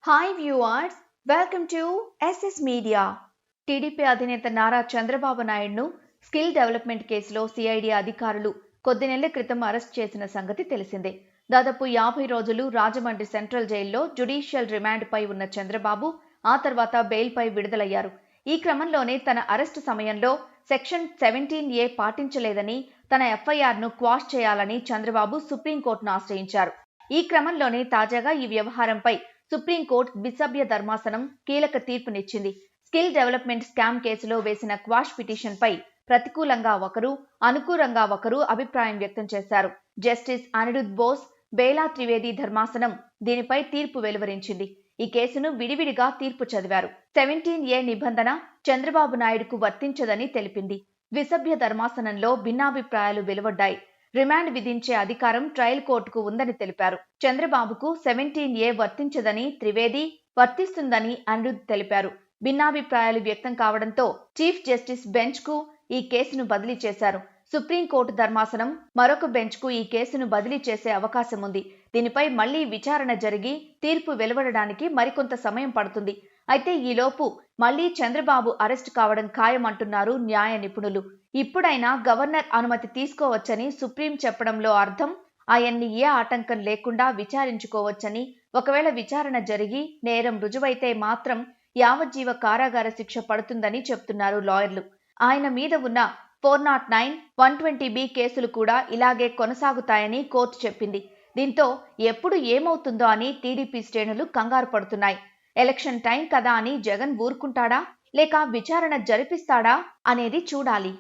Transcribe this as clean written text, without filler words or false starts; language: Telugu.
Hi viewers, welcome to SS media. TDP అధినేత నారా చంద్రబాబు నాయుడును స్కిల్ డెవలప్మెంట్ కేసులో సిఐడి అధికారులు కొద్ది నెలల క్రితం అరెస్ట్ చేసిన సంగతి తెలిసిందే. దాదాపు 50 రోజులు రాజమండ్రి సెంట్రల్ జైల్లో జ్యుడిషియల్ రిమాండ్పై ఉన్న చంద్రబాబు ఆ తర్వాత బెయిల్పై విడుదలయ్యారు. ఈ క్రమంలోనే తన అరెస్టు సమయంలో సెక్షన్ 17A పాటించలేదని తన ఎఫ్ఐఆర్ను క్వాష్ చేయాలని చంద్రబాబు సుప్రీంకోర్టును ఆశ్రయించారు. ఈ క్రమంలోనే తాజాగా ఈ వ్యవహారంపై సుప్రీంకోర్టు ద్విసభ్య ధర్మాసనం కీలక తీర్పునిచ్చింది. స్కిల్ డెవలప్మెంట్ స్కామ్ కేసులో వేసిన క్వాష్ పిటిషన్పై ప్రతికూలంగా ఒకరు, అనుకూలంగా ఒకరు అభిప్రాయం వ్యక్తం చేశారు. జస్టిస్ అనిరుద్ బోస్, బేలా త్రివేది ధర్మాసనం దీనిపై తీర్పు వెలువరించింది. ఈ కేసును విడివిడిగా తీర్పు చదివారు. 17A నిబంధన చంద్రబాబు నాయుడుకు వర్తించదని తెలిపింది. ద్విసభ్య ధర్మాసనంలో భిన్నాభిప్రాయాలు వెలువడ్డాయి. రిమాండ్ విధించే అధికారం ట్రయల్ కోర్టుకు ఉందని తెలిపారు. చంద్రబాబుకు 17A వర్తించదని త్రివేది, వర్తిస్తుందని అనిరుద్ తెలిపారు. భిన్నాభిప్రాయాలు వ్యక్తం కావడంతో చీఫ్ జస్టిస్ బెంచ్కు ఈ కేసును బదిలీ చేశారు. సుప్రీంకోర్టు ధర్మాసనం మరొక బెంచ్కు ఈ కేసును బదిలీ చేసే అవకాశం ఉంది. దీనిపై మళ్లీ విచారణ జరిగి తీర్పు వెలువడడానికి మరికొంత సమయం పడుతుంది. అయితే ఈలోపు మళ్లీ చంద్రబాబు అరెస్టు కావడం ఖాయమంటున్నారు న్యాయ నిపుణులు. ఇప్పుడైనా గవర్నర్ అనుమతి తీసుకోవచ్చని సుప్రీం చెప్పడంలో అర్థం ఆయన్ని ఏ ఆటంకం లేకుండా విచారించుకోవచ్చని, ఒకవేళ విచారణ జరిగి నేరం రుజువైతే మాత్రం యావజ్జీవ కారాగార శిక్ష పడుతుందని చెప్తున్నారు లాయర్లు. ఆయన మీద ఉన్న 409, 120B కేసులు కూడా ఇలాగే కొనసాగుతాయని కోర్టు చెప్పింది. దీంతో ఎప్పుడు ఏమవుతుందో అని టీడీపీ శ్రేణులు కంగారు పడుతున్నాయి. ఎలక్షన్ టైం కదా అని జగన్ ఊరుకుంటాడా లేక విచారణ జరిపిస్తాడా అనేది చూడాలి.